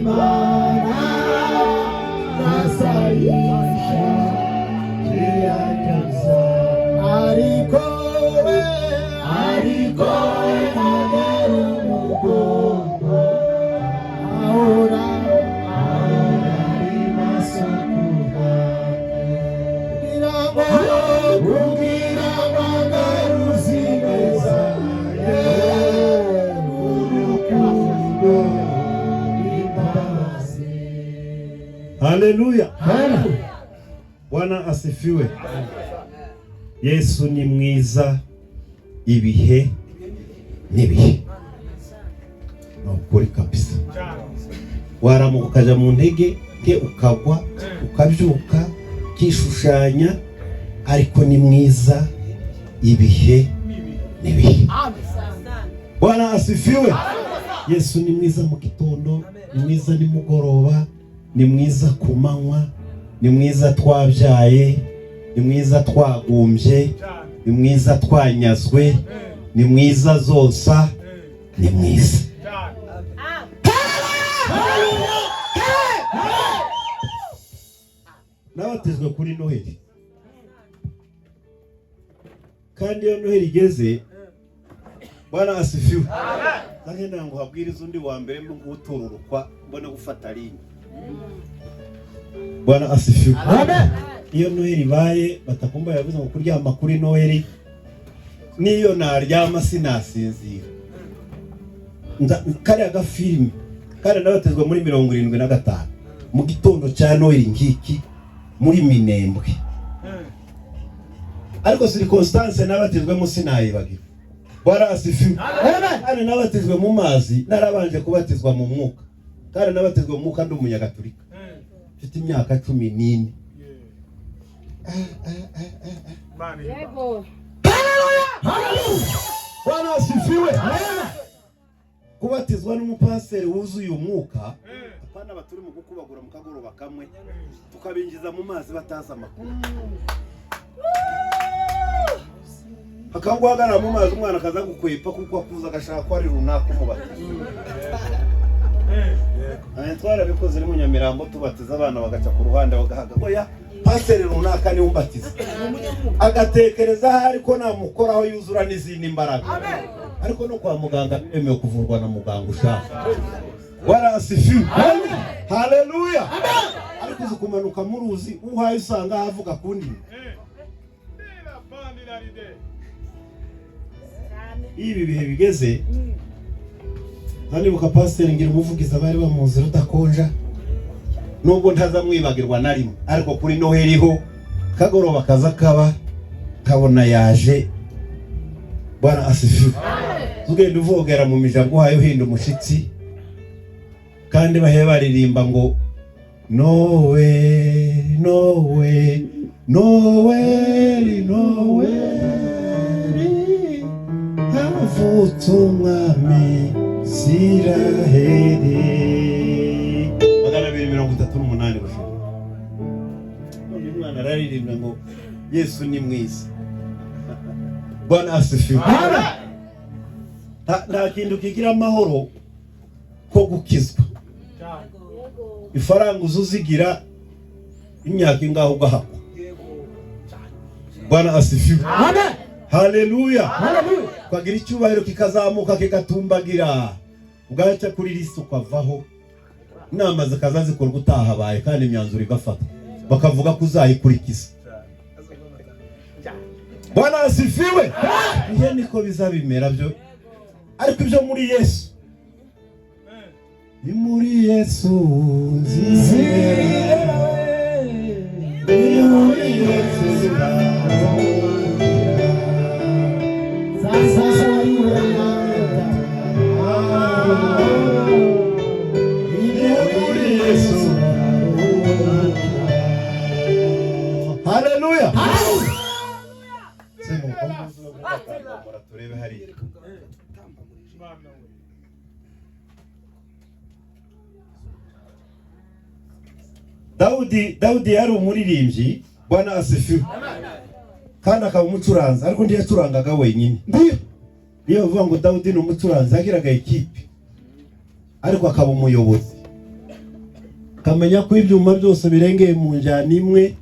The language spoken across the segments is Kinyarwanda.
Imana nasayisha kiyakanza ariko nagera umugongo ahora ari masukuka kugira ngo ngaruzi neza Haleluya. Bwana asifiwe. Yesu ni mwiza ibihe nibihe. Nukuri kabisa. Waramuka ukaja mu ntege ke ukagwa ukabyuka kishushanya ariko ni mwiza ibihe nibihe. Bwana asifiwe. Yesu ni mwiza mu gitondo, ni mwiza nimugoroba, ni mwiza ku manywa, ni mwiza twabyaye, ni mwiza twagumbye, ni mwiza twanyazwe, ni mwiza zosa, ni mwiza. Nabatizwe kuri Noheli, kandi iyo Noheli igeze Bwana asifiwe. Nanjye ndango habwiriza undi wa mbere ngutururukwa mbone gufata linye. Bwana asifiwe. Amen. Iyo Noheli baye batakumba yavuze ngo kuryama kuri Noheli niyo naryama sinasinzira. Kare aga film kare nabatezwe muri 75 mu gitondo cya Noheli ngiki muri Minembwe. Ariko circumstance nabatezwe mu sinayibagira. Bwana asifiwe. Amen. Kare nabatezwe mu mazi narabanje kubatizwa mu mwuka. Kare nabatezwe mu mwuka ndi umunyagatolika. Mfite imyaka 14. Yego. Haleluya. Bwana asifiwe. Kubatizwa n'umupaseri wuzuye umwuka, apana baturi mu gukubagura mu kagoroba kamwe tukabinjiza mu mazi bataza amakuru. Akangwagara mu mazi umwana akaza gukwepa kuko akuza agashaka ko ari runaka umubatiza. Twara bikoze ni mu Nyamirambo tubatiza abana bagaca ku ruhande bagahaga. Oya, paseri runaka ni umbatiza. Agatekereza hari ko namukoraho yuzura n'izindi imbaraga. Ariko no kwa muganga biremewe kuvurwa na muganga ushaka. Bwana asifiwe. Haleluya. Ariko uzukumanuka mu ruzi uhaye usanga havuga kundi. Ibi bihe bigeze hano buka pastor ngira umuvugiza bari bamuzi rudakonja nubwo ntaza mwibagirwa narimo ariko kuri Noheli ho kagoroba kaza kaba kabona yaje. Bwana asifiwe. Tugende uvogera mu mijabo hayo hinda umushitsi kandi bahe baririmba ngo Nowe Nowe Nowe Nowe Umwami Siraheli 238 bashaka. None umwana araririmba ngo Yesu ni mwiza. Bwana asifiwe. Nta kintu kigira amahoro ko gukizwa. Ifaranga uzuzigira imyaka ingaho ugahakwa. Bwana asifiwe. Amen. Haleluya. Haleluya. Kwagira icyubahiro kikazamuka kikatumbagira ugaca kuri listo kwavaho inama zikaza zikorwa utahabaye kandi imyanzuro igafata bakavuga ko uzayikurikiza. Bwana asifiwe. Ihe niko bizabimera byo ariko ibyo muri Yesu ni muri Yesu nzizera ni muri Yesu Haleluya. Sema kwa turebe hari. Daudi yari umuririmbyi. Bwana asifiwe. Kandi akaba umucuranzi ariko ndiye yacurangaga wenyine. Niyo bavuga ngo Daudi ni umucuranzi agiraga ikipe ariko akaba umuyobozi. kamenya ko ibyuma byose birengeye mu njyana imwe,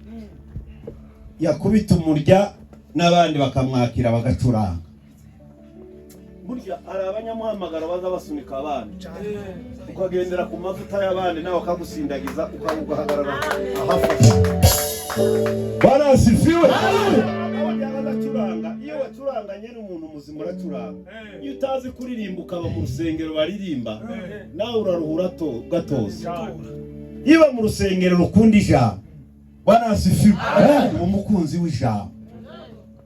yakubita umurya n'abandi bakamwakira bagacuranga. Burya hari abanyamuhamagaro baza basunika abandi, ukagendera ku mavuta y'abandi nawe akagusindagiza ukahagarara ahafashe. Bwana asifiwe. Iyo wacuranganye n'umuntu muzima uracuranga. Iyo utazi kuririmba ukaba mu rusengero baririmba, nawe uraruhura gatoza. Iba mu rusengero rukunda ijambo, Bwana asifiwe, uba umukunzi w'ijambo.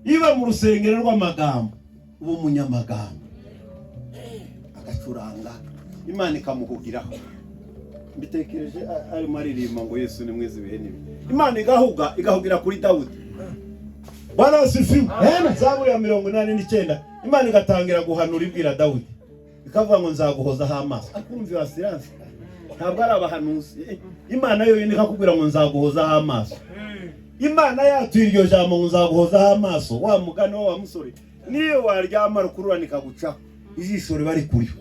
Iba mu rusengero rw'amagambo, uba umunyamagambo. Agacuranga, Imana ikamuhugiraho. Mbitekereje arimo aririmba ngo Yesu ni mwiza ibihe n'ibihe. Imana igahugira kuri Dawudi. Bwana asifiwe. Zaburi ya 89 Imana igatangira guhanura ibwira Dawudi, ikavuga ngo nzaguhozaho amaso. Akumva wasiranse, ntabwo ari abahanuzi. Imana yo yindi ikakubwira ngo nzaguhozaho amaso. Imana yatuye iryo jambo ngo nzaguhozaho amaso, wa mugani wa musore niyo waryama rukurura nikaguca ijisho riba rikuriyo.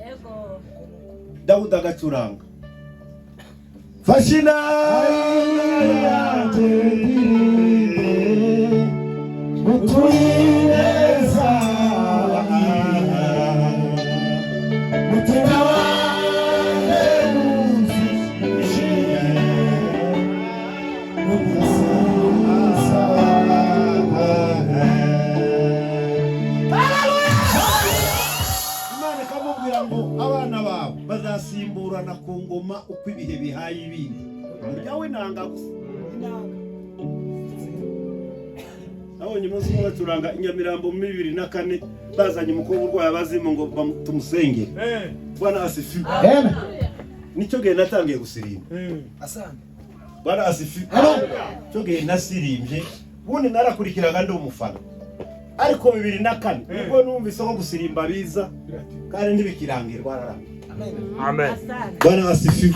Dawudi agacuranga, fashina yanje mutuyineza mutima wanjye nuzishije mugusisa. Imana ikamubwira ngo abana bawe bazasimburana ku ngoma uko ibihe bihaye ibindi. Muryawe nanga gusa. Nabonye umunsi umwe bacuranga Inyamirambo mu 2004 bazanye umukobwa urwaye abazimu ngo tumusenge. Bwana asifiwe. Nicyo gihe natangiye gusirimba. Asante. Bwana asifiwe. Cyo gihe nasirimbye, ubundi narakurikiraga ndi umufana. Ariko 2004 ubwo numvise ko gusirimba biza kandi ntibikirangirwa araranga. Amen. Bwana asifiwe.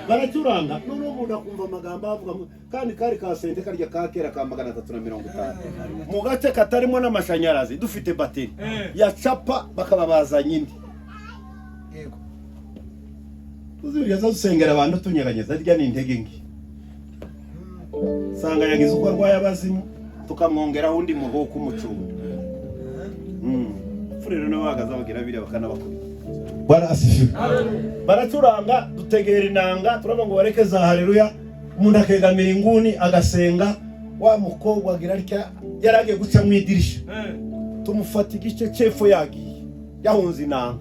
Baracuranga none umuntu akumva amagambo avuga kandi kari ka sente karya ka kera ka 350 mu gace katarimo n'amashanyarazi dufite bateri ya chapa bakaba bazanye indi. Yego. Uzuriyaza usengera abantu tunyeganyeza rya ni intege ngi. Sanga yagize uko arwaye abazimu tukamwongeraho undi mu bwoko umucungu. Furero n'abagaza bagira bire bakanabakubita. Bwana asifiwe. Baracuranga dutegera inanga turavuga ngo bareke za haleluya, umuntu akegamira inguni agasenga, wa mukobwa agira atya yaragiye guca mu idirisha. Tumufata igice cyefo yagiye yahunze inanga.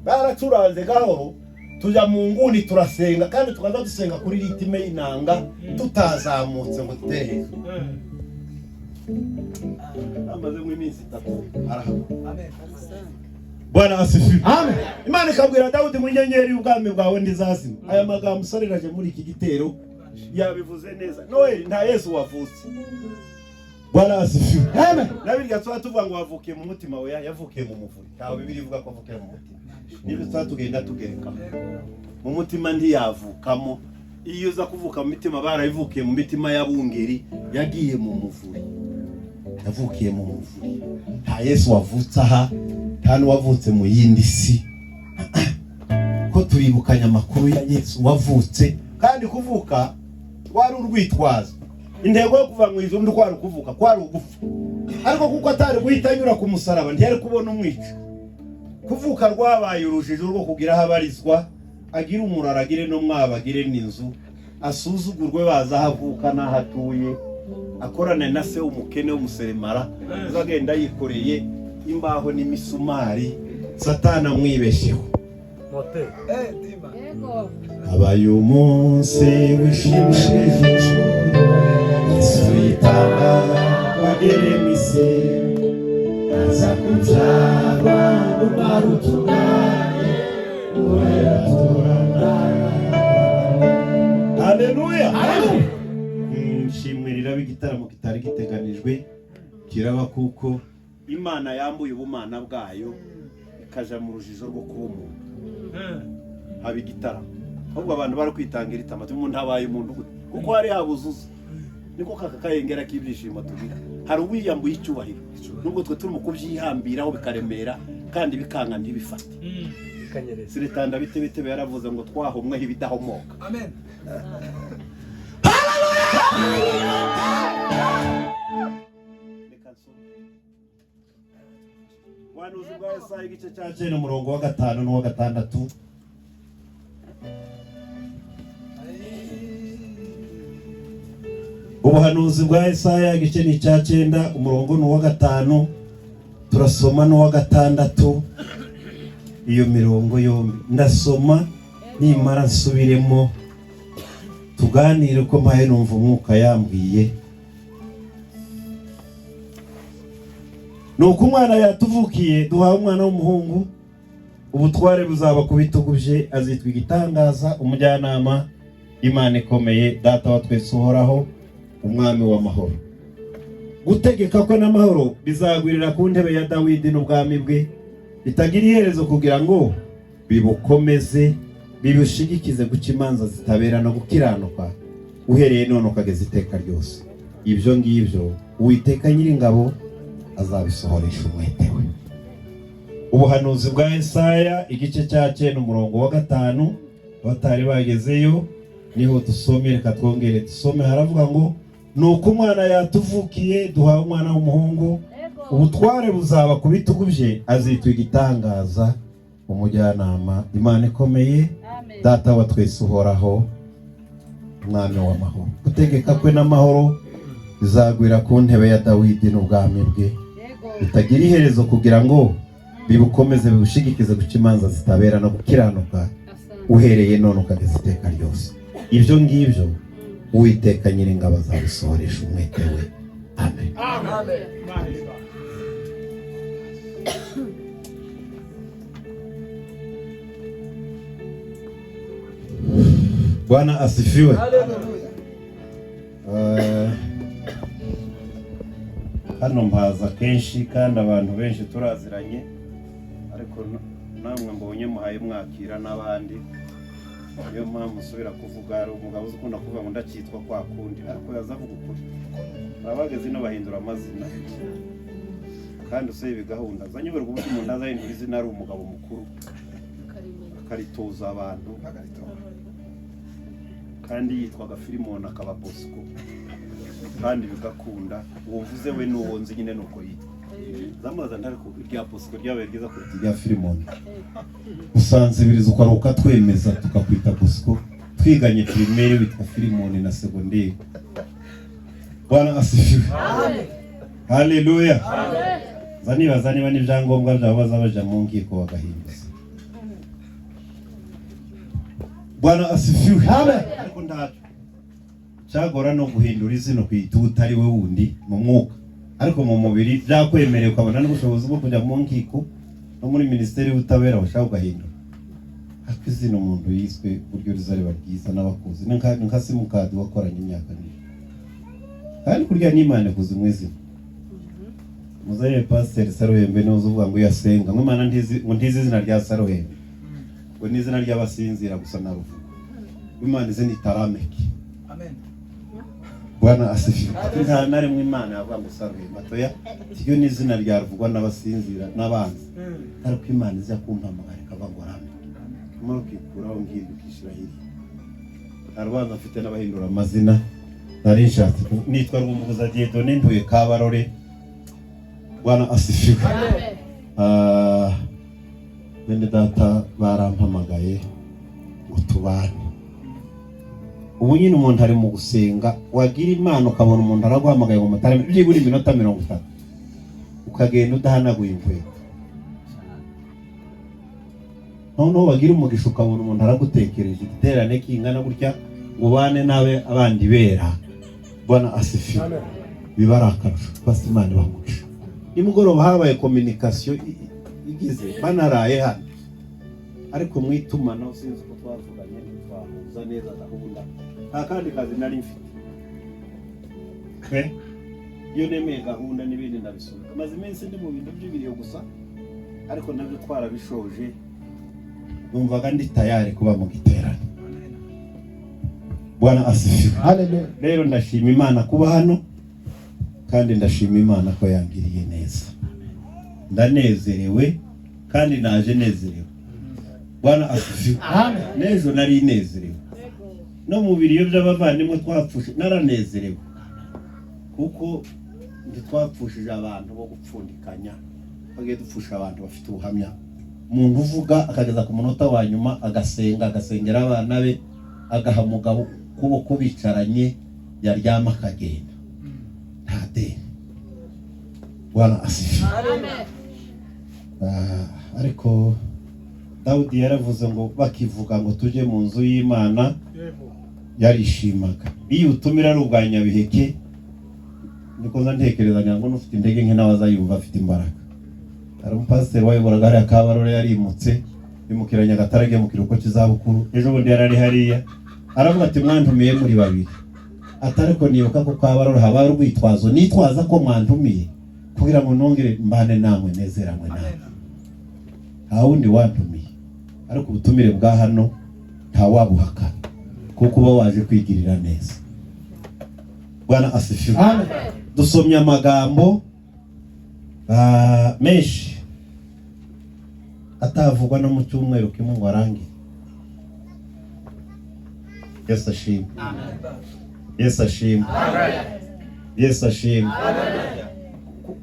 Baracuranze gahoro tuja mu nguni turasenga kandi tukaza dusenga kuri ritime y'inanga tutazamutse ngo tutere. Amaze mu minsi 3 arahaba. Amen. Bwana asifiwe. Amen. Imana ikabwira Dawudi mu nyenyeri y'ubwami bwawe ndizazima. Aya magambo usariraje muri iki gitero yabivuze neza. Noel nta Yesu wavutse. Bwana asifiwe. Amen. Nabirya tuvuga ngo wavukiye mu mutima we, yavukiye mu muvuri. Ntawe Bibiri ivuga ko avukiye mu mutima. Niba tugenda tugereka mu mutima ntiyavukamo. Iyo uza kuvuka mu mitima barayivukiye mu mitima y'abungeri, yagiye mu muvuri. Yavukiye mu muvuri. Nta Yesu wavutse aha, nta n'uwavutse mu yindi si. Ko turibukanya amakuru ya Yesu wavutse, kandi kuvuka wari urwitwazo. Intego yo kuva mu ijuru ndwara kuvuka kwari ugufa. Ariko kuko atari guhita anyura ku musaraba ntiyari kubona umwica. Kuvuka rwabaye urujijo rwo kugira habarizwa, agira umuraragire no mwabagire n'inzu, asuzugurwe baza havuka n'ahatuye, akorane na se umukene w'umuseremara, uzagenda yikoreye imbaho n'imisumari, Satana mwibesheho. Mote. Dima. Yego. Abaye umunsi wishimishije, Yesu yitanga wagere mise, aza kuzaba n'umarutunganye, uwera turandana. Haleluya. Haleluya. Nshimira b'igitaramo kitari giteganijwe kiraba kuko Imana yambuye ubumana bwayo ikaja mu rujijo rwo kuba umuntu. Haba igitaramo ahubwo abantu bari kwitangira itamati umuntu habaye umuntu kuko hari habuzuza niko kakayengera k'ibyishimo tugira. Hari uwiyambuye icyubahiro nubwo twe turimo kubyihambiraho bikaremera kandi bikanga ntibifate. siritanda bite yaravuze ngo twahumwe ibidahomoka. Amen. Ubuhanuzi bwa Yesaya igice cya 9 umurongo wa 5 n'uwa 6. Ubuhanuzi bwa Yesaya igice ni cya 9 umurongo n'uwa 5, turasoma n'uwa 6. Iyo mirongo yombi ndasoma nimara nsubiremo tuganire ko mpaye numva umwuka yambwiye. Nuko umwana yatuvukiye, duhawe umwana w'umuhungu, ubutware buzaba ku bitugu bye, azitwa igitangaza, umujyanama, Imana ikomeye, data wa twese uhoraho, umwami w'amahoro. Gutegeka kwe n'amahoro bizagwirira ku ntebe ya Dawidi n'ubwami bwe, bitagira iherezo, kugira ngo bibukomeze, bibushigikize guca imanza zitabera no gukiranuka, uhereye none ukageza iteka ryose. Ibyo ngibyo Uwiteka Nyiringabo azabisohoresha umwete we. Ubuhanuzi bwa Yesaya igice cya 9 umurongo wa 5, batari bagezeyo niho dusome, reka twongere dusome. Haravuga ngo nuko umwana yatuvukiye, duhawe umwana w'umuhungu, ubutware buzaba ku bitugu bye, azitwa igitangaza, umujyanama, Imana ikomeye, data wa twese uhoraho, umwami w'amahoro. Gutegeka kwe n'amahoro bizagwira ku ntebe ya Dawidi n'ubwami bwe, bitagira iherezo, kugira ngo bibukomeze, bibushigikize guca imanza zitabera no gukiranuka, uhereye none ukageza iteka ryose. Ibyo ngibyo Uwiteka Nyiringabo azabisohoresha umwete we. Amen. Amen. Bwana asifiwe. Hallelujah. Hano mpaza kenshi kandi abantu benshi turaziranye, ariko namwe mbonye muhaye mwakira n'abandi. Niyo mpamvu usubira kuvuga. Hari umugabo ukunda kuvuga ngo ndakitwa kwa kundi, ariko yazavuga ukuri. Abageze ino bahindura amazina kandi useye bigahunda. Zanyoberwa uburyo umuntu azahindura izina ari umugabo mukuru akaritoza abantu, kandi yitwaga Filimoni akaba Bosco, kandi bigakunda. Uwo mvuze we n'uwo nzi nyine nuko yitwa. Zamaza ndari ku rya Bosco ryabaye ryiza kuri rya Filimoni. Usanze biriza uko aruka twemeza tukakwita Bosco, twiganye primaire witwa Filimoni na secondaire. Bwana asifiwe. Amen. Haleluya. Amen. Zanibaza niba n'ibyangombwa byabo bazabaja mu nkiko bagahinduza. Bwana asifiwe. Amen. Ariko ndaje cyagora no guhindura izino kwita utari we wundi mu mwuka, ariko mu mubiri byakwemereye ukabona n'ubushobozi bwo kujya mu nkiko no muri ministeri y'ubutabera bashaka ugahindura. Ariko izino umuntu yiswe buryo rizareba ryiza n'abakuzi nka simukadi wakoranye imyaka myinshi, kandi kurya n'Imana kuzi mwezi. Muzaye Pastor Saruhembe no uvuga ngo yasenga ngo Imana ntizi izina rya Saruhembe, ngo ni izina ry'abasinzira gusa na ruvuga. Imana izina itarameki. Amen. Bwana asifiwe. Nta nari mu Imana yavuga ngo Saruhembe atoya, iyo ni izina ryaruvugwa n'abasinzira n'abanzi. Ariko Imana iza kumpamagara ikavuga ngo rame. Muri kikuraho ngindukishira hirya. Arwanza afite n'abahindura amazina. Nari nshatse nitwa Rwumbuza Dieudonne ntuye Kabarore. Bwana asifiwe. Amen. Bene data barampamagaye ngo tubane. Ubu nyine umuntu ari mu gusenga, wagira Imana ukabona umuntu araguhamagaye ngo mutare byibura iminota 30, ukagenda udahanaguye inkweto. Noneho wagira umugisha ukabona umuntu aragutekereje igiterane kingana gutya ngo bane nawe abandi bera. Bwana asifiwe. Amen. Bibarakaje basi Imana bamugisha. Nimugoroba habaye communication igize banaraye hano, ariko mwitumana usinzi ko twavuganye twahuza neza gahunda. Nta kandi kazi nari mfite. Iyo nemeye gahunda n'ibindi ndabisubika. Maze iminsi ndi mu bintu by'ibiriyo gusa, ariko nabyo twarabishoje. Numvaga ndi tayari kuba mu giterane. Bwana asifiwe. Haleluya. Rero ndashima Imana kuba hano, kandi ndashima Imana ko yangiriye neza. Ndanezerewe kandi naje nezerewe. Bwana asifiwe. Amen. Nejo nari nezerewe. No mu biriyo by'abavandimwe twapfushe naranezerewe. Kuko twapfushije abantu bo gupfundikanya. Bagiye dupfusha abantu bafite ubuhamya. Umuntu uvuga akageza ku munota wa nyuma agasengera abana be, agaha mugabo kuboko bicaranye yaryama akagenda. Ntade. Bwana asifiwe. Amen. Ariko Dawudi yaravuze ngo bakivuga ngo tujye mu nzu y'Imana yarishimaga. Iyo utumira ari ubwa Nyabiheke niko ntekereza ngo n'ufite intege nke n'abazayumva afite imbaraga. Hari umupasiteri wayoboraga hariya Kabarore yarimutse bimukiranya Gatarage mu kiruko cy'izabukuru. Ejo bundi yarari hariya aravuga ati mwantumiye muri babiri. Atariko nibuka ko Kabarore haba urwitwazo nitwaza ko mwantumiye kugira ngo nongere mbane namwe nezeranywe namwe. Nta wundi wantumiye ariko ubutumire bwa hano nta wabuhaka kuko uba waje kwigirira neza. Bwana asifiwe. Amen. Dusomye amagambo menshi atavugwa no mu cyumweru kimwe ngo arange. Yesu ashimwe. Yesu ashimwe. Yesu ashimwe.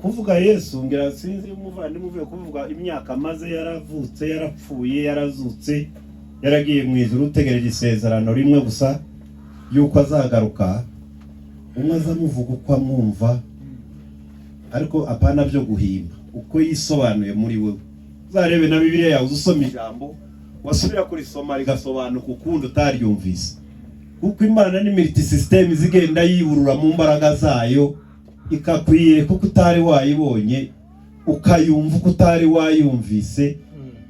Kuvuga Yesu ngira sinzi umuvandimwe uvuye kuvuga imyaka amaze yaravutse yarapfuye yarazutse yaragiye mu ijuru utegereje isezerano rimwe gusa yuko azagaruka. Umwe azamuvuga uko amwumva ariko apana byo guhimba uko yisobanuye muri wewe. Uzarebe na Bibiliya yawe usoma ijambo wasubira kurisoma rigasobanuka ukundi utaryumvise, kuko Imana ni multi system zigenda yiburura mu mbaraga zayo ikakwiye kuko utari wayibonye ukayumva uko utari wayumvise.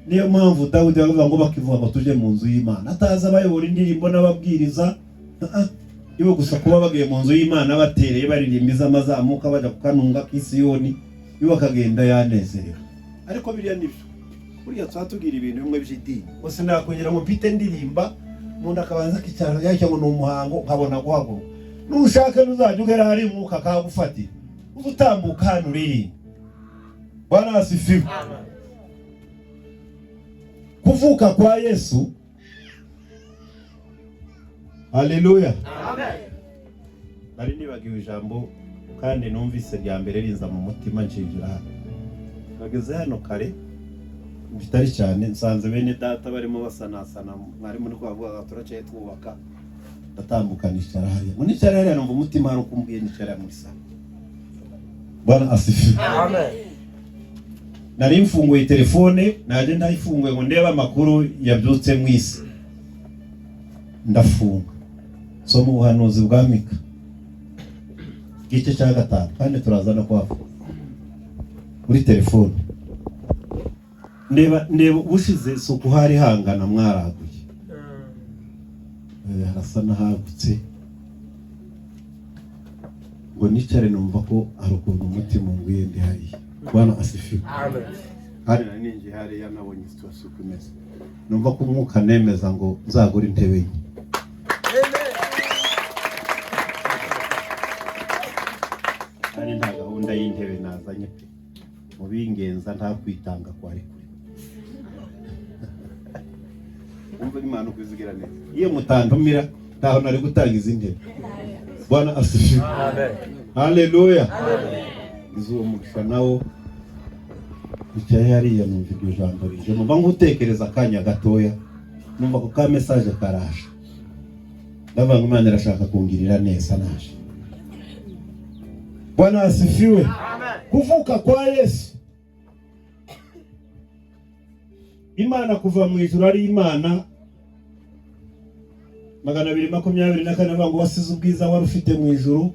Niyo mpamvu Dawudi yavuga ngo bakivuga ngo tuje mu nzu y'Imana ataza bayobora indirimbo n'ababwiriza ibo gusa kuba bagiye mu nzu y'Imana batereye baririmbiza amazamuka baja kukanunga k'Isiyoni ibo akagenda yanezerewe. Ariko biriya nibyo buriya twatugira ibintu bimwe by'idini bose nakongera ngo mpite ndirimba umuntu akabanza kicara yacyo ngo n'umuhango nkabona guhaguruka. Nushaka nuzajya ugera hari umwuka kagufatira ubutambuka hano uri. Bwana asifiwe. Kuvuka kwa Yesu. Haleluya. Amen. Bari nibagiwe ijambo kandi numvise rya mbere riza mu mutima nshinjira hano. Bageze hano kare bitari cyane nsanze bene data barimo basanasana mwari muri kwavuga turacaye twubaka ndatambuka nicara hariya. Muri nicara hariya numva umutima hari ukumbwiye nicara muri sala. Bwana asifiwe. Amen. Nari mfunguye telefone naje ndayifunguye ngo ndeba amakuru yabyutse mu isi. Ndafunga soma ubuhanuzi bwa Mika igice cya 5 kandi turazana kwa kuri telefone. Ndeba bushize suku hari hangana mwaraguye. Harasa nahagutse ngo nicare numva ko ari ukuntu umutima nguye ndi hari. Bwana asifiwe. Amen. Hari naninje hari yanabonye situation kumeze numva ko umwuka nemeza ngo nzagura intebe nke. Hari nta gahunda y'intebe nazanye pe mu bingenza nta kwitanga kwari kure. Umva Imana kwizigira neza iyo mutantumira ntaho nari gutanga izindi. Bwana asifiwe. Amen. Haleluya. Izuba mugisha nawo icyaye hariya numva iryo jambo rije numva ngutekereza akanya gatoya numva ko ka message karasha ndavuga ngo Imana irashaka kungirira neza naje. Bwana asifiwe. Amen. Kuvuka kwa Yesu. Imana kuva mu ijuru ari Imana 224 bango basize ubwiza wari ufite mu ijuru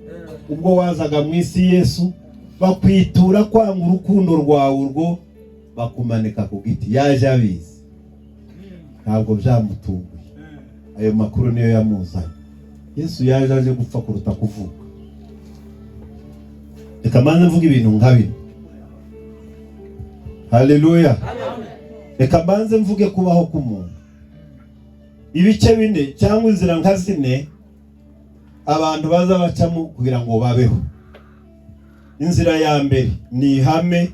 ubwo wazaga mu isi. Yesu bakwitura kwanga urukundo rwawe urwo bakumanika ku giti. Yaje abizi ntabwo byamutunguye. Ayo makuru niyo yamuzanye. Yesu yaje aje gupfa kuruta kuvuka. Reka manze mvuga ibintu nkabino. Haleluya. Reka banze mvuge kubaho k'umuntu. Ibice bine cyangwa inzira nka zine abantu baza bacamo kugira ngo babeho. Inzira ya mbere ni ihame,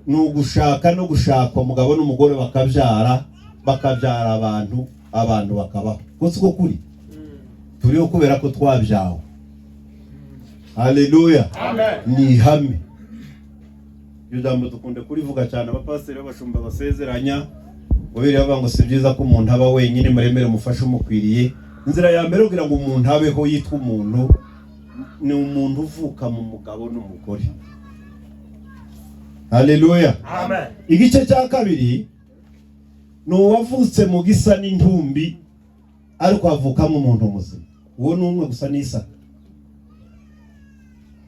ni ugushaka no gushaka umugabo n'umugore bakabyara bakabyara abantu bakabaho. Ko siko kuri turiho kubera ko twabyawe. Haleluya. Amen. Ni ihame. Iyo jambo dukunde kurivuga cyane abapasiteri b'abashumba basezeranya ubiri bava ngo si byiza ko umuntu aba wenyine muremere umufashe umukwiriye. Inzira ya mbere kugira ngo umuntu abeho yitwa umuntu ni umuntu uvuka mu mugabo n'umugore. Haleluya. Amen. Igice cya kabiri ni uwavutse mu gisa n'intumbi ariko avukamo umuntu muzima. Uwo ni umwe gusa n'Isaka.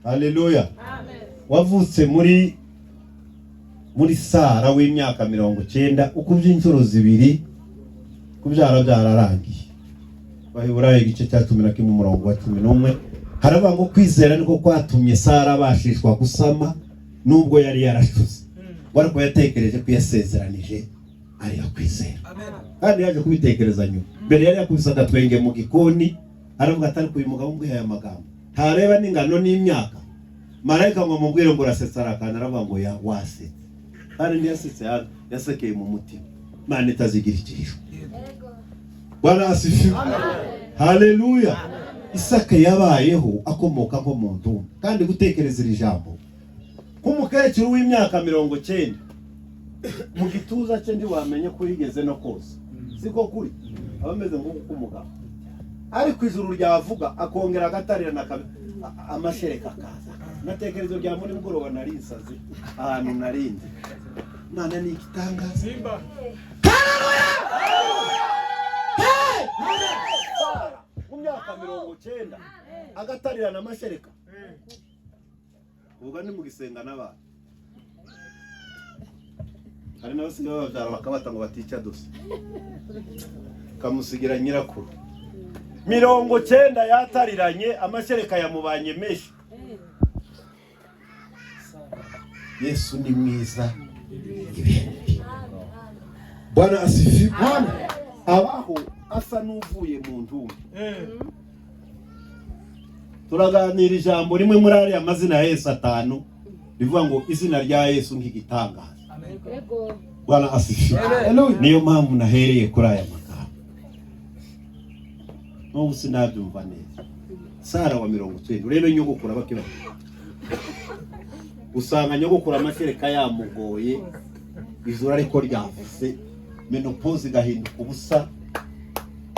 Haleluya. Amen. Wavutse muri Sara w'imyaka 90 ukubye inshuro zibiri kubyara byararangiye. Baheburayo igice cya 11 umurongo wa 11 haraba ngo kwizera niko kwatumye Sara bashishwa gusama nubwo yari yarashuze. Wariko yatekereje ko yasezeranije ari yakwizera. Kandi yaje kubitekereza nyuma. Mbere yari yakubisaga twenge mu gikoni aravuga atari kuyu mugabo mbwiye aya magambo. Ntareba n'ingano n'imyaka. Marayika ngo mubwire ngo urasetsa arakana aravuga ngo ya wase. Kandi ntiyasetse yasekeye mu mutima. Imana itazigira ikirisho. Bwana asifiwe. Haleluya. Isaka yabayeho akomoka nko mu ntumbi. Kandi gutekereza iri jambo nk'umukecuru w'imyaka 90 mu gituza cye ndi wamenye ko yigeze no koza. Siko kuri abameze nk'umugabo ariko ijuru ryavuga akongera agatarira amashereka akaza. Natekerezo rya muri mugoroba narisaze ahantu narindi. Mana ni igitangaza. Simba. Haleluya. Hey! Mu myaka 90 agatarira n'amashereka. Ubu ni mu gisenga n'abantu. Hari n'abasigaye babyara bakabata ngo batica dose. Kamusigira nyirakuru. 90 yatariranye amashereka yamubanye meshi. Yesu ni mwiza. Bwana asifiwe. Abaho asa n'uvuye mu ntumbi. Turaganira ijambo rimwe muri ari amazina ya Yesu 5 bivuga ngo izina rya Yesu nk'igitangaza. Bwana asifiwe. Niyo mpamvu nahereye kuri aya magambo. N'ubu sinabyumva neza. Sara wa 90 urebe nyogokura bakiba. Usanga nyogokura amashereka yamugoye izura ariko ryavuse menopause gahinduka ubusa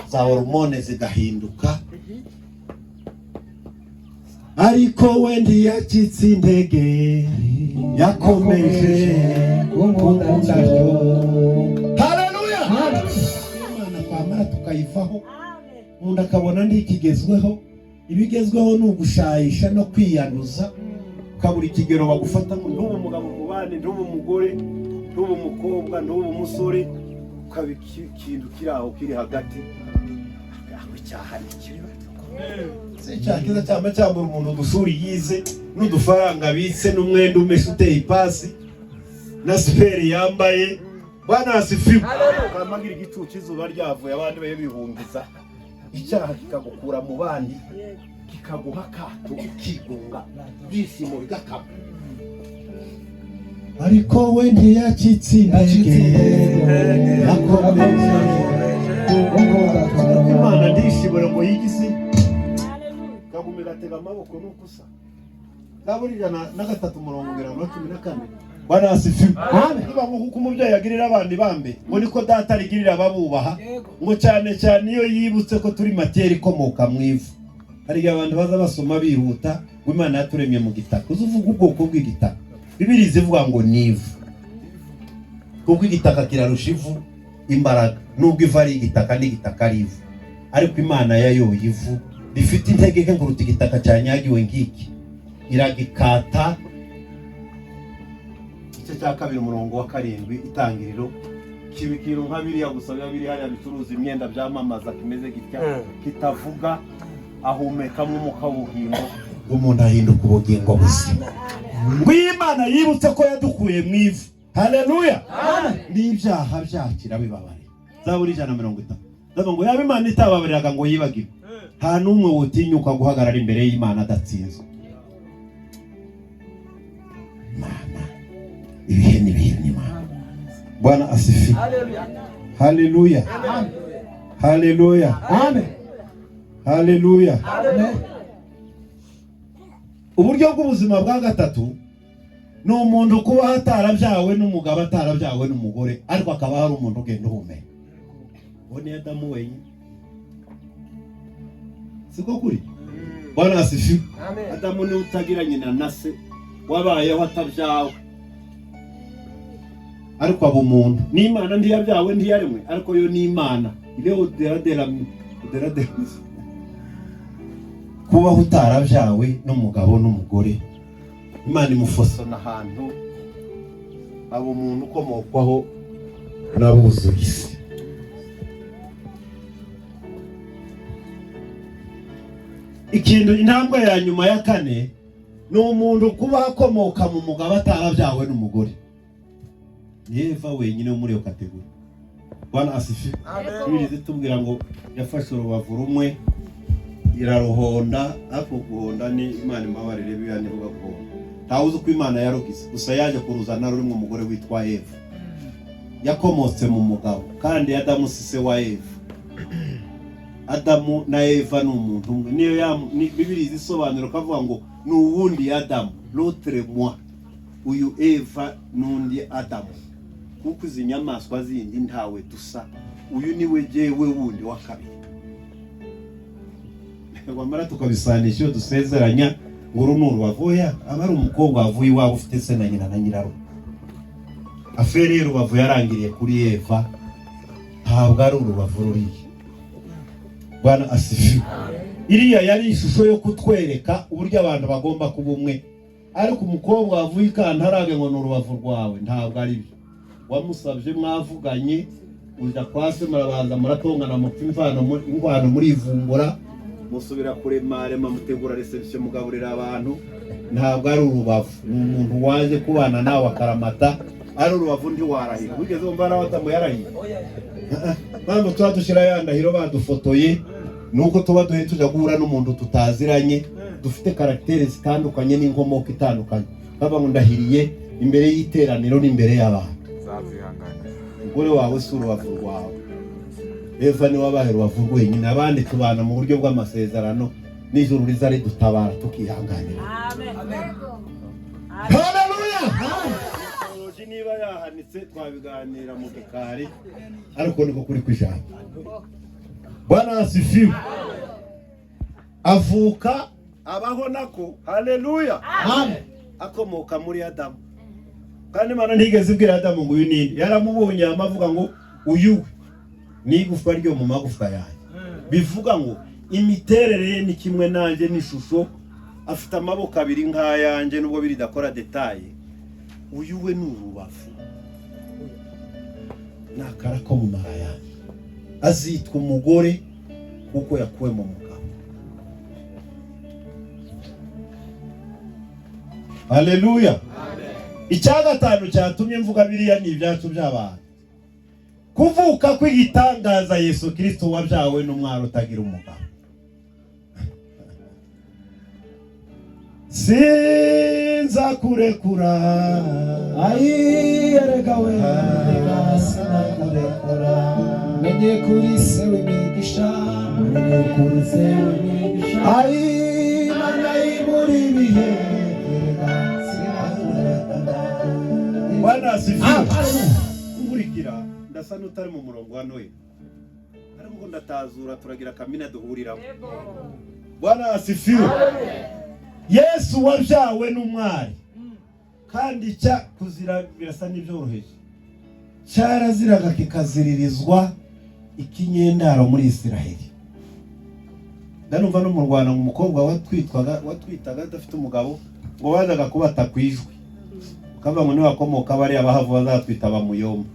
za hormone zigahinduka ariko wendi yakitse intege yakomeje gukunda cyayo. Haleluya. Imana kwamara tukayivaho umuntu akabona ndi ikigezweho. Ibigezweho ni ugushayisha no kwiyanduza kaburi kigero bagufata ngo ndubu mugabo mubane ndubu umugore ndubu umukobwa ndubu umusore kabikindu kiraho kiri hagati aho cyahari cyakiza cyamba cyambura umuntu dusuri yize n'udufaranga bitse n'umwenda umeshe uteye ipasi na siperi yambaye. Bwana asifiwe. Kamagira igicucu izuba ryavuye abandi baye bihungiza icyaha kikagukura mu bandi kikaguha kato ukigunga byishimo bigakama ariko we ntiyakitse intege yakomeje. Imana ndishibora ngo yigisi kagumira tega amaboko n'ukusa gaburira na 3:14. Bwana asifiwe. Niba nkuko umubyeyi yagirira abandi bambe ngo niko data arigirira ababubaha ngo cyane cyane iyo yibutse ko turi materi ikomoka mu ivu. Hari abantu baza basoma bihuta ngo Imana yaturemye mu gitaka. Uzuvuga ubwoko bw'igitaka Bibiri zivuga ngo nivu kuko igitaka kirarusha ivu imbaraga nubwo ivu ari igitaka n'igitaka ari ivu ariko Imana yayoye ivu rifite intege nke kuruta igitaka cyanyagiwe ngiki iragikata. Igice cya 2 umurongo wa 7 itangiriro kibikiro nka biriya gusa biri hariya bicuruza imyenda byamamaza kimeze gitya kitavuga ahumekamo umwuka w'ubugingo umuntu ahinduka ubugingo buzima. Imana yibutse ko yadukuye mu ivu. Haleluya. N'ibyaha byakira bibabare. Zaburi 150. Ndavuga ngo yaba Imana itababariraga ngo yibagirwe nta numwe wotinyuka guhagarara imbere y'Imana adatsinzwe. Mana ibihe n'Imana. Bwana asifiwe. Haleluya. Haleluya. Amen. Haleluya. Amen. Uburyo bw'ubuzima bwa gatatu ni umuntu kuba atarabyawe n'umugabo, atarabyawe n'umugore, ariko akaba hari umuntu ugenda uhumeka. Uwo ni Adamu wenyine. Siko kuri? Bwana asifiwe. Adamu ni utagira nyina na se, wabayeho atabyawe, ariko abo umuntu n'Imana ntiyabyawe ntiyaremwe, ariko yo ni Imana. Ileo deradera kubaho utarabyawe n'umugabo n'umugore, Imana imufosona ahantu abo umuntu ukomokwaho n'abuzuye isi. Ikintu intambwe ya nyuma ya kane ni umuntu kuba akomoka mu mugabo atarabyawe n'umugore. Ni Eva wenyine muri iyo kategori. Bwana asifiwe. Bibiliya itubwira ngo yafashe urubavu rumwe iraruhonda, ariko guhonda ni Imana imbabarire biyane ruga guhonda. Ntawuzi uko Imana yarugize, gusa yaje kuruzana ruri mu mugore witwa Eva. Yakomotse mu mugabo, kandi Adamu si se wa Eva. Adamu na Eva ni umuntu umwe. Niyo Bibiliya isobanura kavuga ngo ni uwundi Adamu, l'autre moi. Uyu Eva n'undi Adamu. Kuko izi nyamaswa zindi ntawe dusa. Uyu niwe jewe wundi wa kabiri. Wamara tukabisanisha iyo dusezeranya ngo uru ni urubavu. Aba ari umukobwa wavuye iwabo ufite se na nyina na nyirarume. Afere y'urubavu yarangiriye kuri Eva, ntabwo ari urubavu ruriya. Bwana asifiwe. Iriya yari ishusho yo kutwereka uburyo abantu bagomba kuba umwe, ariko umukobwa wavuye ikantarage ngo ni urubavu rwawe, ntabwo ari byo. Wamusabye, mwavuganye, uja kwase murabanza muratongana mupfimvano ingwano muri ivumbura, musubira kuremarema mutegura reception mugaburira abantu. Ntabwo ari urubavu, ni umuntu waje kubana nawe akaramata. Ari urubavu ndi warahira. Wigeze umva nawe Adamu yarahira? Mpamvu tuba dushyira ya ndahiro badufotoye nuko tuba duhe tujya guhura n'umuntu tutaziranye, dufite karaktere zitandukanye n'inkomoko itandukanye. Baba ngo ndahiriye imbere y'iteraniro n'imbere y'abantu. Umugore wawe si urubavu rwawe. Eva ni wabaye urubavu rwenyine, abandi tubana mu buryo bw'amasezerano, n'ijuru riza ridutabara tukihanganira. Amen. Haleluya. Niba yahanitse twabiganira mu gikari, ariko niko kuri kwijana. Bwana asifiwe. Avuka abaho nako, haleluya, amen, akomoka muri Adamu. Kandi Imana ntigeze ibwira Adamu ngo uyu nini, yaramubonye amavuga ngo uyu ni igufwa ryo mu magufwa yanjye. Bivuga ngo imiterere ye ni kimwe nanjye, n'ishusho, afite amaboko abiri nk'ayanjye nubwo biridakora detaye. Uyu we ni urubavu, nakara ko mu mara yanjye. Azitwa umugore kuko yakuwe mu mugabo. Haleluya. Icya gatanu cyatumye mvuga biriya ni ibyacu by'abantu. Kuvuka kw'igitangaza Yesu Kristo wabyawe n'umwaro utagira umugabo. Sinza kurekura, Erega we, sinza kurekura. Menye kuri se w'imigisha, menye kuri se w'imigisha. Mana y'imuri bihe, sinza kurekura. Bwana asifiwe. Nkurikira ndasa n'utari mu murongo wa Noye, ariko ndatazura turagira kamina duhuriramo. Bwana asifiwe. Yesu wabyawe n'umwari, kandi cya kuzira birasa n'ibyoroheje. Cyaraziraga kikaziririzwa ikinyendaro muri Isiraheli. Ndanumva no mu Rwanda umukobwa watwitaga adafite umugabo ngo bazaga kubata kwijwi, ukava ngo niwe wakomoka bari abahavu bazatwita bamuyomba.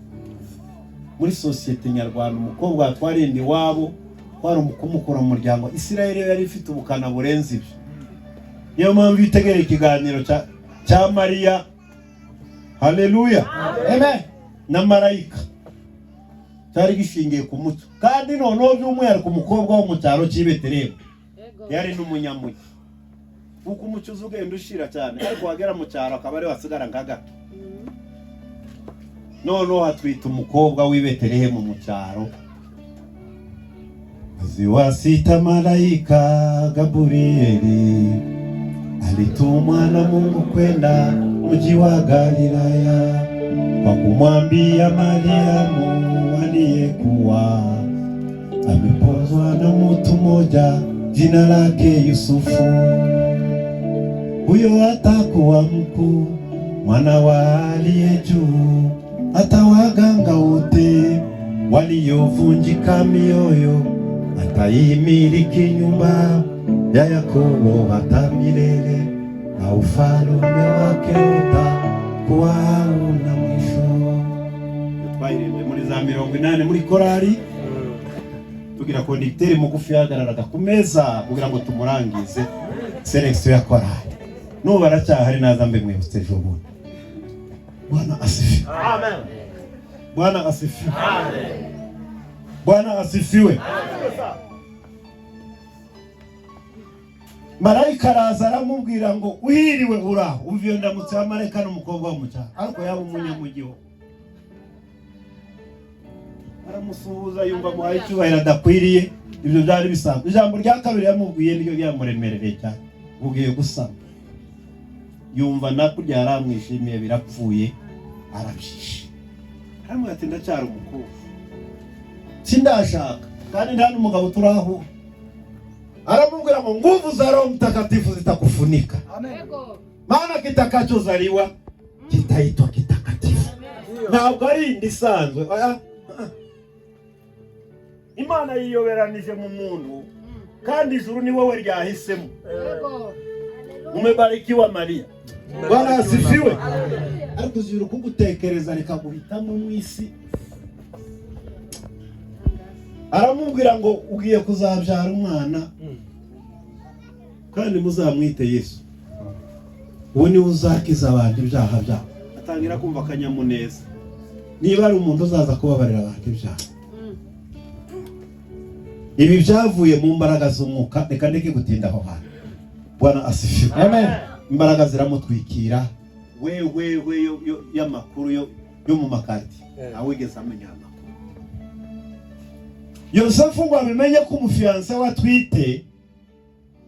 Muri societe nyarwanda umukobwa atwarindi wabo kwari umukumukura mu muryango. Isiraheli yari ifite ubukana burenze ibyo. Niyo mpamvu itegera ikiganiro cya Mariya, haleluya, amen, na marayika, cyari gishingiye ku muco. Kandi noneho by'umwihariko umukobwa wo mu cyaro cy'i Betelehemu yari n'umunyamugi. Kuko umuco uzugenda ushira cyane, ariko wagera mu cyaro akaba ari wasigara nk'agato. noneho hatwita umukobwa w'i Betelehemu mu cyaro. Ziwasita malaika Gabrieli alitumwa na Mungu kwenda mji wa Galilaya kwa kumwambia Mariamu aliyekuwa amepozwa na mtu mmoja jina lake Yusufu. Huyo atakuwa mkuu, mwana wa aliye juu, hata waganga wote waliovunjika mioyo ataimiliki nyumba ya Yakobo hata milele, na ufalme wake utakuwa hauna mwisho. Twairinde muri za 80 muri korali tugira konditeri mugufi yagararaga ku meza kugira ngo tumurangize selection ya korali. No baracyahari naza mbe mwibutse ejo bundi. Bwana asifiwe. Amen. Bwana asifiwe. Amen. Bwana asifiwe. Malaika araza aramubwira ngo uhiriwe uraho, umviyo ndamutse wa marayika n'umukobwa wo mu cyaro, ariko yaba umunyamugiho. Aramusuhuza yumva muhaye icyubahiro adakwiriye, ibyo byari bisanzwe. Ijambo rya kabiri yamubwiye niryo ryamuremereye cyane, ugiye gusama. Yumva nakurya yaramwishimiye birapfuye, arabishishe. Aramubwira ati ndacyari umukobwa, sindashaka kandi nta n'umugabo turaho. Aramubwira ngo nguvu za Roho Mtakatifu zitakufunika. Amen. Maana kitakachozaliwa kitaitwa kitakatifu. Ntabwo ari indisanzwe. Imana yiyoberanije mu muntu kandi ijuru ni wowe ryahisemo. Umebarikiwa Maria. Bwana asifiwe. Ariko ijuru kugutekereza rikaguhitamo mu isi. Aramubwira ngo ugiye kuzabyara umwana kandi muzamwite Yesu. Uwo ni uzakiza abantu ibyaha byabo. Atangira kumva akanyamuneza. Niba ari umuntu uzaza kubabarira abantu ibyaha. Ibi byavuye mu mbaraga z'umwuka, reka ndeke gutinda aho hantu. Bwana asifiwe. Amen. Imbaraga ziramutwikira. We y'amakuru yo mu makati. Awigeze amenya amakuru. Yosefu ngo abimenye ko umufiance we atwite,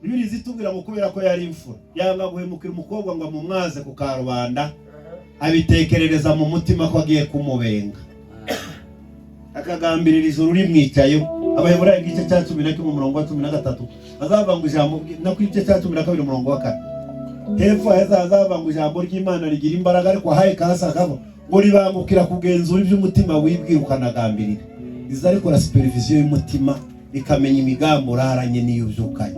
Bibiri zitubwira ngo kubera ko yari imfura, yanga guhemukira umukobwa ngo amumwaze ku karubanda, abitekerereza mu mutima ko agiye kumubenga. Akagambirira ijuru rimwicayo. Abaheburayo igice cya 11:13 azavanga ijambo no ku gice cya 12:4. Hepfo azavanga ijambo ry'Imana rigira imbaraga, ariko haye kasa kabo ngo ribangukira kugenzura iby'umutima wibwira ukanagambirira. Izari kora supervision y'umutima ikamenya imigambo uraranye niyo byukanye.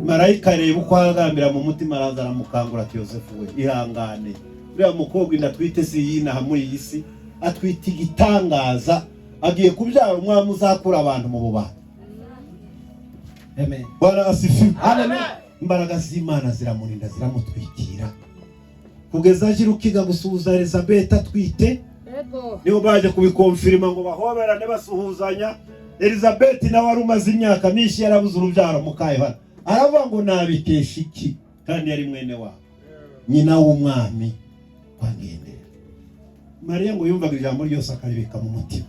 Marayika reba uko agambira mu mutima araza aramukangura ati Yosefu we ihangane. Uriya mukobwa indatwite si yinaha muri iyi si, atwite igitangaza, agiye kubyara umwami uzakura abantu mu bubana. Amen. Bwana asifiwe. Amen. Imbaraga z'Imana ziramurinda ziramutwikira kugeza aje rukiga gusuhuza Elizabeth atwite. Niho baje kubikonfirma ngo bahoberane basuhuzanya. Elizabeth nawe ari umaze imyaka myinshi yarabuze urubyaro mukaye hano. Aravuga ngo nabikesha iki kandi yari mwene wabo, nyina w'umwami wangendera. Maria ngo yumvaga ijambo ryose akaribika mu mutima.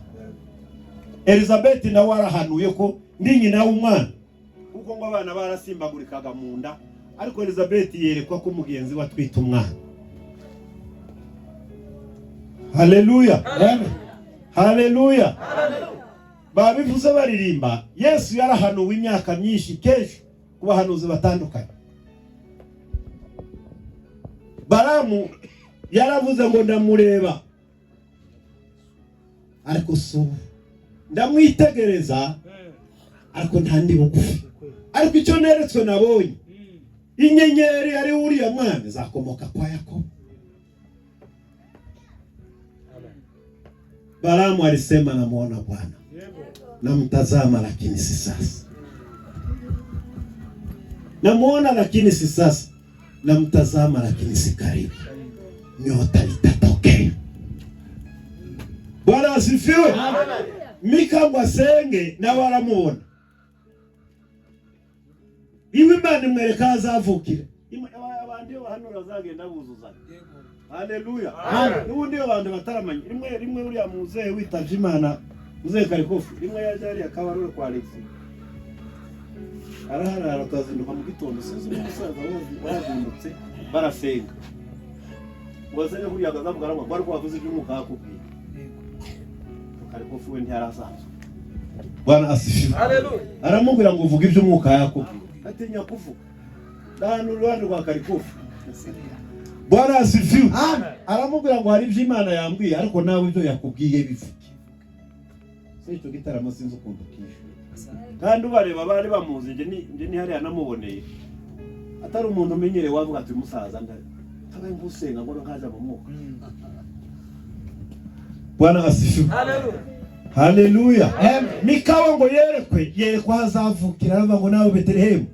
Elizabeth nawe arahanuye ko ndi nyina w'umwana, kuko ngo abana barasimbagurikaga mu nda, ariko Elizabeth yerekwa ko mugenzi we atwite umwana. Haleluya. Amen. Haleluya. Babivuze baririmba Yesu yarahanuwe imyaka myinshi kenshi kubahanuzi batandukanye. Balamu yaravuze ngo ndamureba, ariko so ndamwitegereza, ariko ntandi bugufi. Ariko icyo neretswe nabonye, inyenyeri ari uriya mwana zakomoka kwa Yakobo. Balamu alisema namuona Bwana, namtazama lakini si sasa. Namuona lakini si sasa, namtazama lakini si karibu. Nyota itatokea. Bwana asifiwe. Mika mwasenge na waramuona. Iwe Imana imwereka azavukire. Abandi bahanura zagenda buzuzanya. Haleluya. N'ubundi abantu bataramanye rimwe uriya muzehe witavye Imana muzehe Karikofu rimwe yaje ari akabarore kwa Alex araharara akazinduka mu gitondo sinzi umusaza wazindutse barasenga wasenga kuriya akazavuga ngo bari kwavuze iby'umwuka yakubwiye Karikofu we ntiyarasanzwe Bwana asifiwe. Haleluya. Aramubwira ngo uvuge iby'umwuka yakubwiye atinya kuvuga ndahano rwanda rwa Karikofu Bwana asifiwe. Amen. Aramubwira ngo hari ibyo Imana yambwiye ariko nawe ibyo yakubwiye bivuge. Icyo gitaramo sinzi ukuntu kishe. Kandi ubareba bari bamuzi nje ni hariya namuboneye. Atari umuntu umenyereye wavuga ati umusaza ndabaye ngusenga ngo nkaza mu mwuka. Bwana asifiwe. Haleluya. Haleluya. Mikawa ngo yerekwa hazavukira aravuga ngo nawe Betelehemu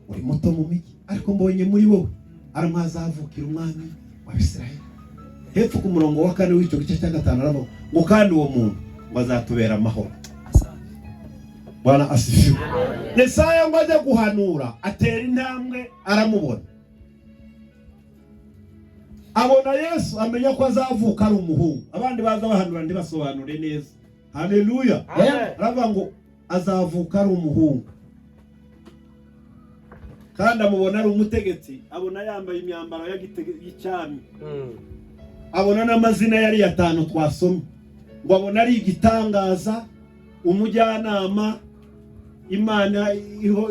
uri muto mu migi ariko mbonye muri wowe aramazavukira umwami wa Isirayeli. Hepfo ku murongo wa 4 w'icyo gice cya 5 aravuga ngo kandi uwo muntu bazatubera amahoro. Bwana asifiwe. Yesaya ngo ajya guhanura atera intambwe aramubona. Abona Yesu amenya ko azavuka ari umuhungu. Abandi baza bahanura ndi basobanure neza. Haleluya. Aravuga ngo azavuka ari umuhungu. Kandi amubona ari umutegetsi, abona yambaye imyambaro y'icyami. Abona n'amazina yari 5 twasomye. Ngo abona ari igitangaza, umujyanama, Imana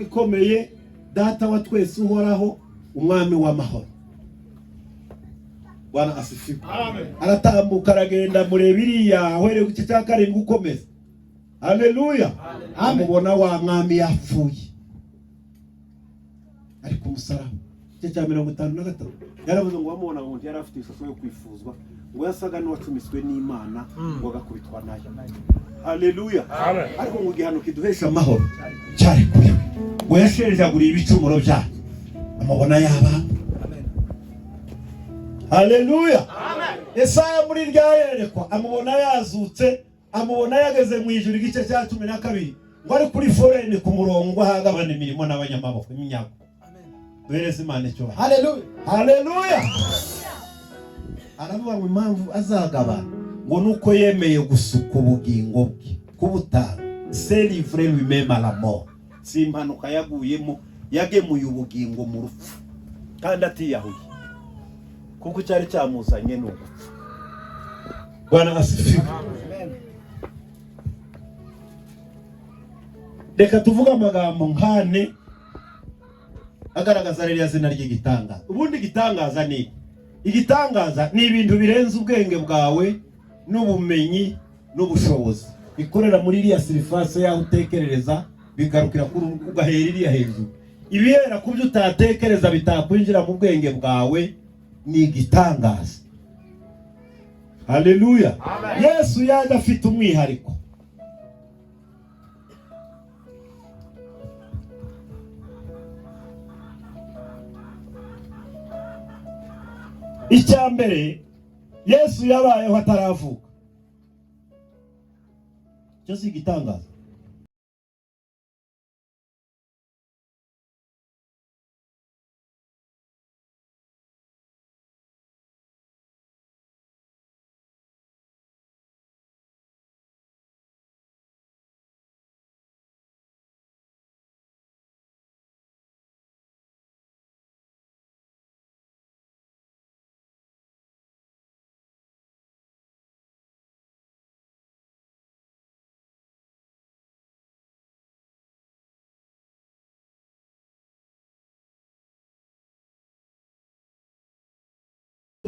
ikomeye, data wa twese uhoraho, umwami w'amahoro. Bwana asifiwe. Amen. Aratambuka aragenda murebiriya ahwere ku cya 7 ukomeza. Haleluya. Amubona wa mwami yapfuye. Ariko umusaraba cya 53 yaravuze ngo wamubona ngo yari afite ishusho yo kwifuzwa ngo yasaga n'uwacumiswe n'Imana ngo agakubitwa nayo. Haleluya. Ariko ngo gihano kiduhesha amahoro cyari kuri ngo yashenjaguriye ibicumuro byacu amubona yaba. Haleluya. Yesaya muri ryayerekwa amubona yazutse amubona yageze mu ijuru igice cya 12 ngo ari kuri forene ku murongo ahagabana imirimo n'abanyamaboko iminyago. Bereze Imana cyo. Haleluya. Haleluya. Aravuga ngo impamvu azagabana ngo nuko yemeye gusuka ubugingo bwe kubutanga. C'est livré lui-même à la mort. Si impanuka yaguyemo yagemuye ubugingo mu rupfu kandi atiyahuye kuko cyari cyamuzanye n'ugupfa. Bwana asifiwe. Reka tuvuga amagambo nkane agaragaza rero yazina ry'igitangaza. Ubundi gitangaza ni igitangaza ni ibintu birenze ubwenge bwawe n'ubumenyi n'ubushobozi. Bikorera muri iriya surface yaho utekerereza bigarukira kuri ugahera iriya hejuru. Ibihera ku byo utatekereza bitakwinjira mu bwenge bwawe ni igitangaza. Haleluya. Yesu yaje afite umwihariko. Icyambere Yesu yabayeho ataravuka. Cyo si igitangaza.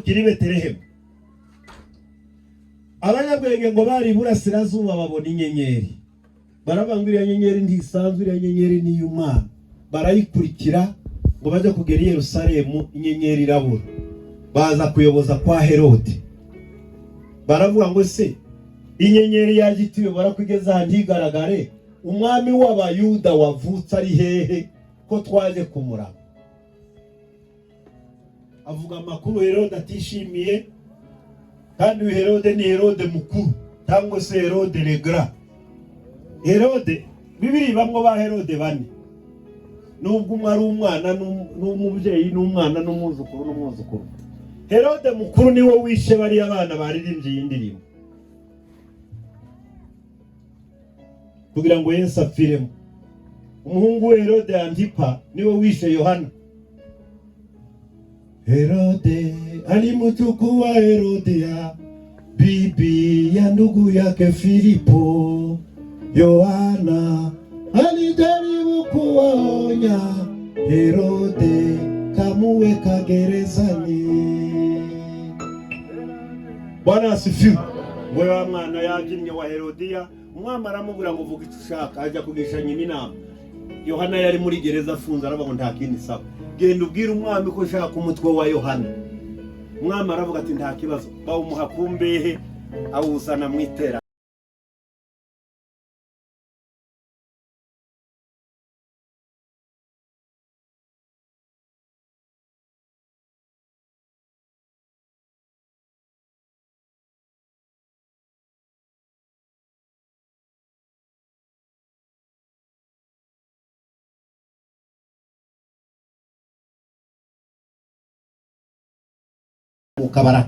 Kiri Betelehemu. Abanyabwenge ngo bari burasirazuba babona inyenyeri. Barabanguriye inyenyeri ntisanzwe iriya nyenyeri ni y'Imana. Barayikurikira ngo bajye kugera i Yerusalemu inyenyeri irabura. Baza kuyoboza kwa Herode. Baravuga ngo se inyenyeri yagitiwe barakwigeza handi igaragare umwami w'abayuda wavutse ari hehe ko twaje kumuraba. Avuga amakuru Herode atishimiye kandi Herode ni Herode mukuru cyangwa se Herode le Grand. Herode Bibiri bamwe ba Herode bane nubwo umwe ari umwana n'umubyeyi n'umwana n'umwuzukuru. Herode mukuru niwe wishe bari abana baririmbye iyi ndirimbo kugira ngo Yesu apfiremo. Umuhungu we Herode Antipa niwe wishe Yohana. Herode alimchukua Herodia bibi ya ndugu yake Filipo. Yohana alijaribu kuwaonya, Herode kamuweka gerezani. Bwana asifiwe. Wewe wa mwana yajinnye wa Herodia, umwami aramubwira ngo vuga icyo ushaka, ajya kugisha nyina inama. Yohana yari muri gereza afunze, aravuga ngo nta kindi saba, genda ubwire umwami ko ushaka umutwe wa Yohana. Umwami aravuga ati nta kibazo, bawumuha ku mbehe awuzana mu itera. Ukabara